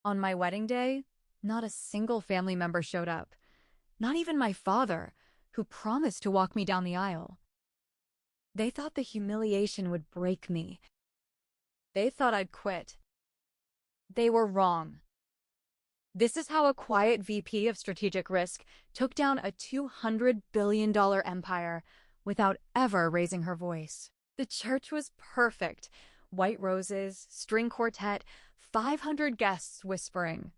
On my wedding day, not a single family member showed up. Not even my father, who promised to walk me down the aisle. They thought the humiliation would break me. They thought I'd quit. They were wrong. This is how a quiet VP of strategic risk took down a $200 billion empire without ever raising her voice. The church was perfect. White roses, string quartet, 500 guests whispering.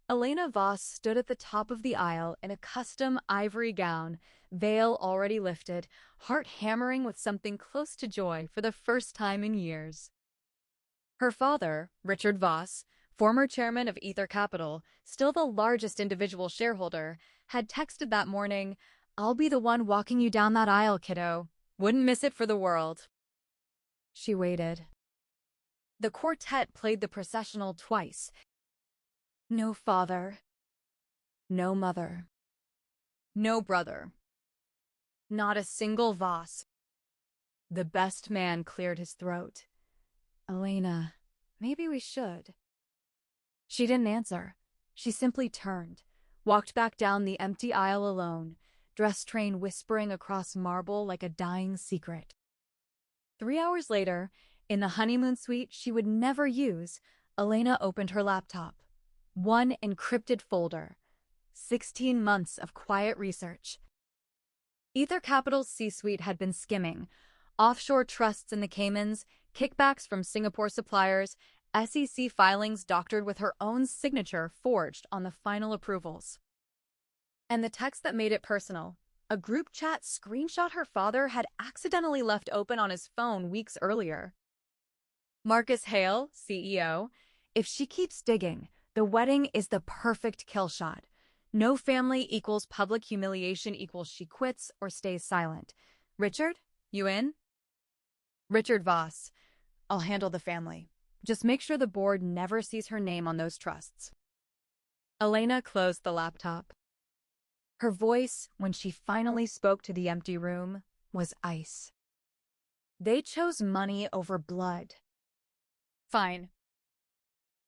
Elena Voss stood at the top of the aisle in a custom ivory gown, veil already lifted, heart hammering with something close to joy for the first time in years. Her father, Richard Voss, former chairman of Aether Capital, still the largest individual shareholder, had texted that morning, "I'll be the one walking you down that aisle, kiddo. Wouldn't miss it for the world." She waited. The quartet played the processional twice. No father. No mother. No brother. Not a single Voss. The best man cleared his throat. "Elena, maybe we should." She didn't answer. She simply turned, walked back down the empty aisle alone, dress train whispering across marble like a dying secret. 3 hours later, in the honeymoon suite she would never use, Elena opened her laptop. One encrypted folder. 16 months of quiet research. Aether Capital's C-suite had been skimming. Offshore trusts in the Caymans, kickbacks from Singapore suppliers, SEC filings doctored with her own signature forged on the final approvals. And the text that made it personal. A group chat screenshot her father had accidentally left open on his phone weeks earlier. Marcus Hale, CEO, "If she keeps digging, the wedding is the perfect kill shot. No family equals public humiliation equals she quits or stays silent. Richard, you in?" Richard Voss, "I'll handle the family. Just make sure the board never sees her name on those trusts." Elena closed the laptop. Her voice, when she finally spoke to the empty room, was ice. They chose money over blood. "Fine.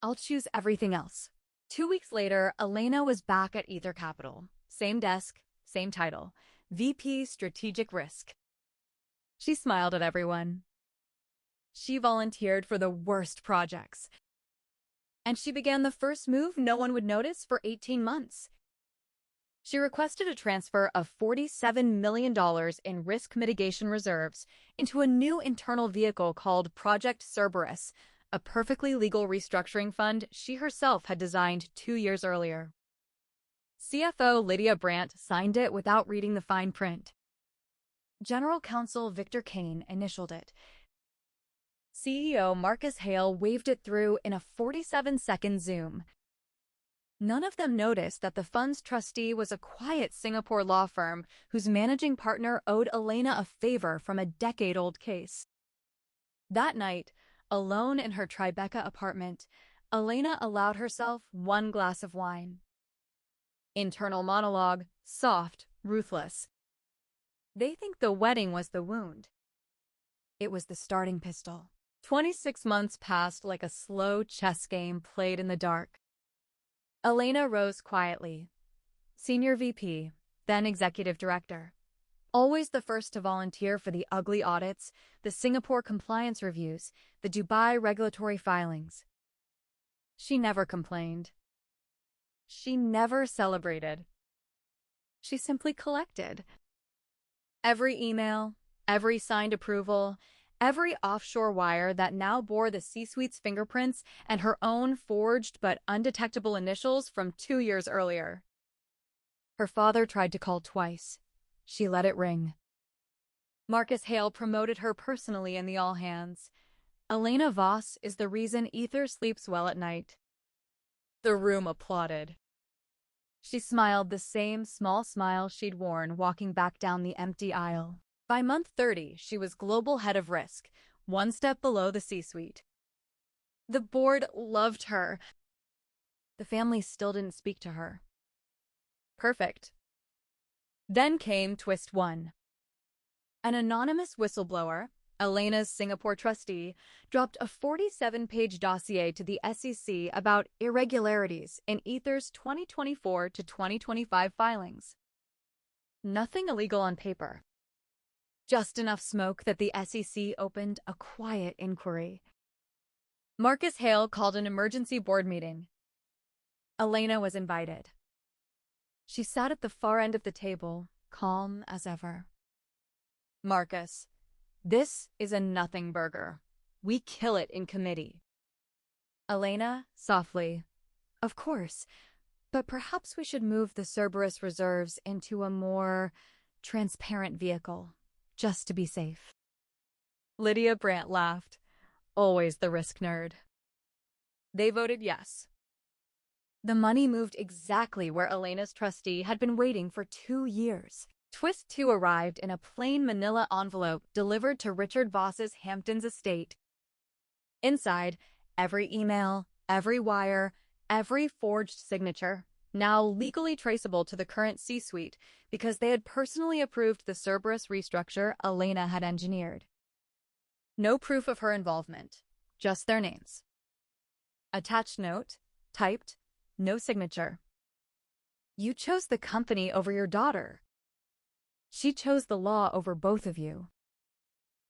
I'll choose everything else." 2 weeks later, Elena was back at Aether Capital. Same desk, same title. VP Strategic Risk. She smiled at everyone. She volunteered for the worst projects. And she began the first move no one would notice for 18 months. She requested a transfer of $47 million in risk mitigation reserves into a new internal vehicle called Project Cerberus, a perfectly legal restructuring fund she herself had designed 2 years earlier. CFO Lydia Brandt signed it without reading the fine print. General Counsel Victor Kane initialed it. CEO Marcus Hale waved it through in a 47-second Zoom. None of them noticed that the fund's trustee was a quiet Singapore law firm whose managing partner owed Elena a favor from a decade-old case. That night, alone in her Tribeca apartment, Elena allowed herself 1 glass of wine. Internal monologue, soft, ruthless. They think the wedding was the wound. It was the starting pistol. 26 months passed like a slow chess game played in the dark. Elena rose quietly. Senior VP, then Executive Director. Always the first to volunteer for the ugly audits, the Singapore compliance reviews, the Dubai regulatory filings. She never complained. She never celebrated. She simply collected. Every email, every signed approval, every offshore wire that now bore the C-suite's fingerprints and her own forged but undetectable initials from 2 years earlier. Her father tried to call twice. She let it ring. Marcus Hale promoted her personally in the all-hands. Elena Voss is the reason Aether sleeps well at night. The room applauded. She smiled the same small smile she'd worn walking back down the empty aisle. By month 30, she was global head of risk, 1 step below the C-suite. The board loved her. The family still didn't speak to her. Perfect. Then came twist 1. An anonymous whistleblower, Elena's Singapore trustee, dropped a 47-page dossier to the SEC about irregularities in Aether's 2024 to 2025 filings. Nothing illegal on paper. Just enough smoke that the SEC opened a quiet inquiry. Marcus Hale called an emergency board meeting. Elena was invited. She sat at the far end of the table, calm as ever. Marcus, this is a nothing burger. We kill it in committee. Elena, softly, of course, but perhaps we should move the Cerberus reserves into a more transparent vehicle, just to be safe. Lydia Brandt laughed, always the risk nerd. They voted yes. The money moved exactly where Elena's trustee had been waiting for 2 years. Twist 2 arrived in a plain manila envelope delivered to Richard Voss's Hamptons estate. Inside, every email, every wire, every forged signature, now legally traceable to the current C-suite because they had personally approved the Cerberus restructure Elena had engineered. No proof of her involvement, just their names. Attached note, typed, no signature. You chose the company over your daughter. She chose the law over both of you.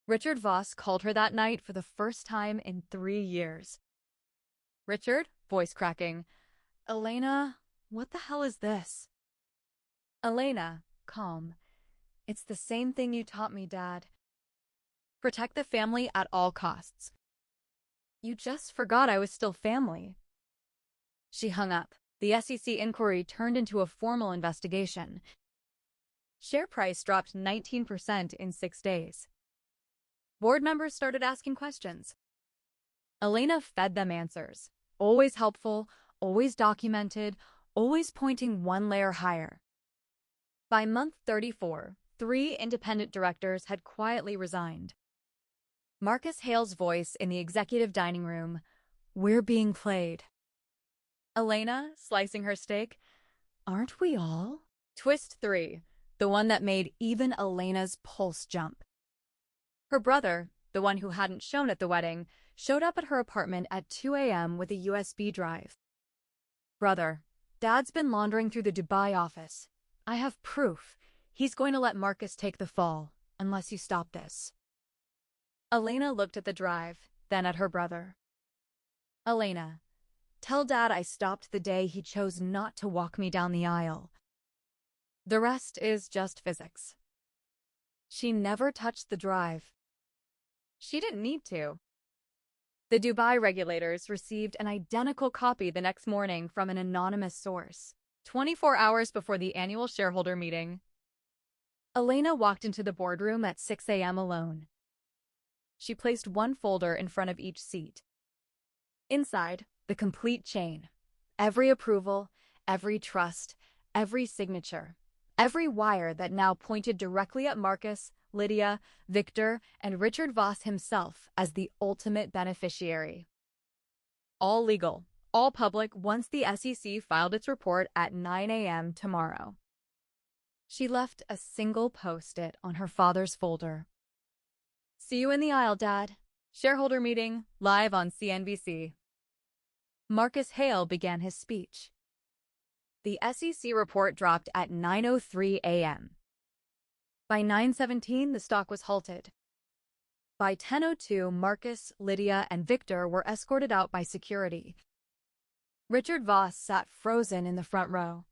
Richard Voss called her that night for the first time in 3 years. Richard, voice cracking. Elena, what the hell is this? Elena, calm. It's the same thing you taught me, Dad. Protect the family at all costs. You just forgot I was still family. She hung up. The SEC inquiry turned into a formal investigation. Share price dropped 19% in 6 days. Board members started asking questions. Elena fed them answers. Always helpful, always documented, always pointing one layer higher. By month 34, 3 independent directors had quietly resigned. Marcus Hale's voice in the executive dining room, "We're being played." Elena, slicing her steak, "Aren't we all?" Twist 3, the one that made even Elena's pulse jump. Her brother, the one who hadn't shown at the wedding, showed up at her apartment at 2 a.m. with a USB drive. Brother, Dad's been laundering through the Dubai office. I have proof. He's going to let Marcus take the fall, unless you stop this. Elena looked at the drive, then at her brother. Elena, tell Dad I stopped the day he chose not to walk me down the aisle. The rest is just physics. She never touched the drive. She didn't need to. The Dubai regulators received an identical copy the next morning from an anonymous source, 24 hours before the annual shareholder meeting. Elena walked into the boardroom at 6 a.m. alone. She placed one folder in front of each seat. Inside, the complete chain. Every approval, every trust, every signature. Every wire that now pointed directly at Marcus, Lydia, Victor, and Richard Voss himself as the ultimate beneficiary. All legal, all public once the SEC filed its report at 9 a.m. tomorrow. She left a single post-it on her father's folder. See you in the aisle, Dad. Shareholder meeting, live on CNBC. Marcus Hale began his speech. The SEC report dropped at 9:03 a.m. By 9:17, the stock was halted. By 10:02, Marcus, Lydia, and Victor were escorted out by security. Richard Voss sat frozen in the front row.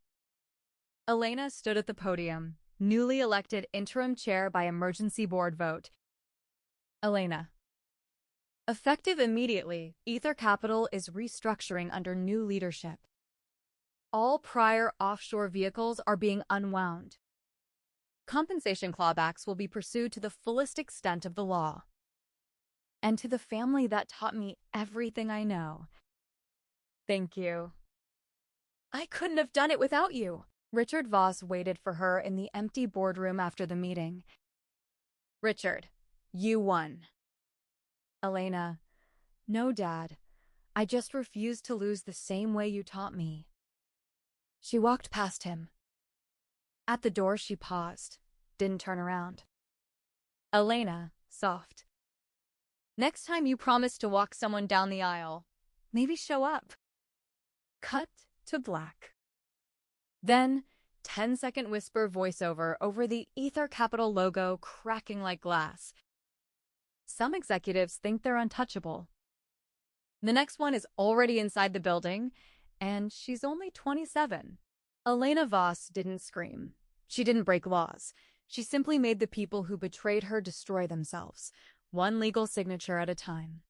Elena stood at the podium, newly elected interim chair by emergency board vote. Elena. Effective immediately, Aether Capital is restructuring under new leadership. All prior offshore vehicles are being unwound. Compensation clawbacks will be pursued to the fullest extent of the law. And to the family that taught me everything I know. Thank you. I couldn't have done it without you. Richard Voss waited for her in the empty boardroom after the meeting. Richard, you won. Elena, no, Dad. I just refused to lose the same way you taught me. She walked past him. At the door, she paused, didn't turn around. Elena, soft. Next time you promise to walk someone down the aisle, maybe show up. Cut to black. Then, 10-second whisper voiceover over the Aether Capital logo cracking like glass. Some executives think they're untouchable. The next one is already inside the building, and she's only 27. Elena Voss didn't scream. She didn't break laws. She simply made the people who betrayed her destroy themselves, one legal signature at a time.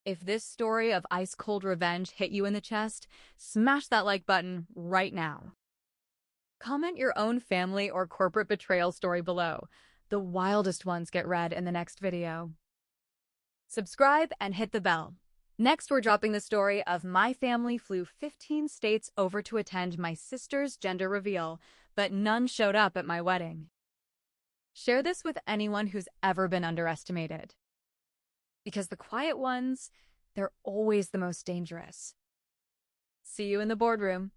If this story of ice-cold revenge hit you in the chest, smash that like button right now. Comment your own family or corporate betrayal story below. The wildest ones get read in the next video. Subscribe and hit the bell. Next, we're dropping the story of my family flew 15 states over to attend my sister's gender reveal, but none showed up at my wedding. Share this with anyone who's ever been underestimated. Because the quiet ones, they're always the most dangerous. See you in the boardroom.